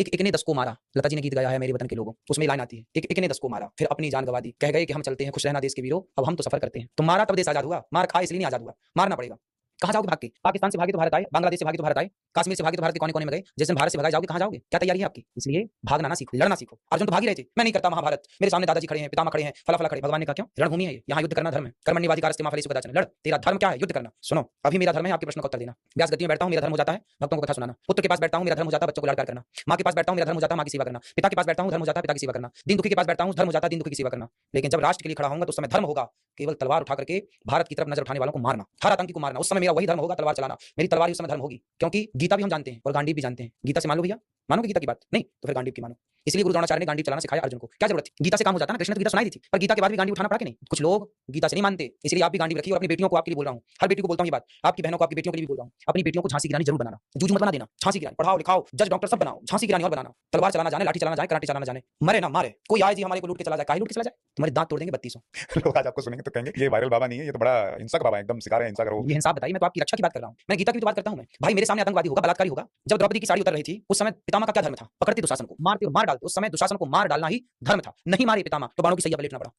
एक एक ने 10 को मारा। लता जी ने गीत गाया है मेरे वतन के लोगों, उसमें लाइन आती है, एक ने 10 को मारा, फिर अपनी जान गवा दी, कह गए कि हम चलते हैं खुश रहना देश के वीरों, अब हम तो सफर करते हैं। तो मारा तब देश आजाद हुआ, मार खाए इसलिए नहीं आजाद हुआ, मारना पड़ेगा। कहाँ जाओगे भाग के? पाकिस्तान से भागे तो भारत आए, बांग्लादेश से भागे तो भारत आए, कश्मीर से भागे तो भारत के कोने-कोने में गए। जिस दिन भारत से भगाए जाओगे कहाँ जाओगे? क्या तैयारी है आपकी? इसलिए भागना ना सीखो, लड़ना सीखो। अर्जुन तो भाग ही रहे थे, मैं नहीं करता महाभारत, मेरे सामने दादाजी खड़े हैं, पितामह खड़े हैं, फला-फला खड़े। भगवान ने कहा क्यों? रणभूमि है ये, यहाँ युद्ध करना धर्म है। कर्मण्येवाधिकारस्ते मा फलेषु कदाचन। लड़, तेरा धर्म क्या है? युद्ध करना। सुनो, अभी मेरा धर्म है आपके प्रश्न का उत्तर देना। व्यास गद्दी में बैठता हूँ, मेरा धर्म हो जाता है भक्तों को कथा सुनाना। पुत्र के पास बैठता हूँ, मेरा धर्म हो जाता है बच्चों को लाड प्यार करना। माँ के पास बैठता हूँ, मेरा धर्म हो जाता है माँ की सेवा करना। पिता के पास बैठता हूँ, धर्म हो जाता है पिता की सेवा करना। दीन दुखी के पास बैठता हूँ, धर्म हो जाता है दीन दुखी की सेवा करना। लेकिन जब राष्ट्र के लिए खड़ा होऊंगा तो उस समय धर्म होगा केवल तलवार उठा करके भारत की तरफ नजर उठाने वालों को मारना, हर आतंकी को मारना। उस समय मेरा वही धर्म होगा, तलवार चलाना। मेरी तलवार ही उस समय धर्म होगी, क्योंकि गीता भी हम जानते हैं और गांडीव भी जानते हैं। गीता से मान लो भैया, मानोगे गीता की बात? नहीं तो फिर गांडीव की मानो। इसलिए गुरु द्रोणाचार्य ने गांडीव चलाना सिखाया अर्जुन को। क्या जरूरत थी? गीता से काम हो जाता ना, कृष्ण ने तो गीता सुनाई दी थी, पर गीता के बाद भी गांडीव उठाना पड़ा कि नहीं? कुछ लोग गीता से नहीं मानते, इसलिए आप भी गांडीव रखिए। और अपनी बेटियों को आपके लिए बोल रहा हूं, हर बेटी को बोलता हूं ये बात, आपकी बहनों को आपकी बेटियों के लिए भी बोल रहा हूं, अपनी बेटियों को झांसी की रानी जरूर बनाना, जूझू मत बना देना। झांसी की रानी पढ़ाओ लिखाओ, जज डॉक्टर सब बनाओ, झांसी की रानी और बनाना। तलवार चलाना जाने, लाठी चलाना जाने, कराटे चलाना जाने, मरे ना मारे। कोई आए जी हमारे को लूट के चला जाए, काहे लूट के चला जाए? तुम्हारे दांत तोड़ देंगे 3200। लोग आज आपको सुनेंगे तो कहेंगे ये वायरल बाबा नहीं है, ये तो बड़ा हिंसक बाबा है, एकदम सिखा रहे हैं हिंसा करो। ये इंसाफ बताइए, मैं तो आपकी रक्षा की बात कर रहा हूं, मैं गीता की भी तो बात करता हूं। मैं भाई मेरे सामने आतंकवादी होगा, बलात्कारी होगा। जब द्रौपदी की साड़ी उतर रही थी उस समय पितामह का क्या धर्म था? पकड़ते दुशासन को, मारते और मार डालते। उस समय दुशासन को मार डालना ही धर्म था। नहीं मारे पितामह तो बाणों की सैया पर लेटना पड़ा।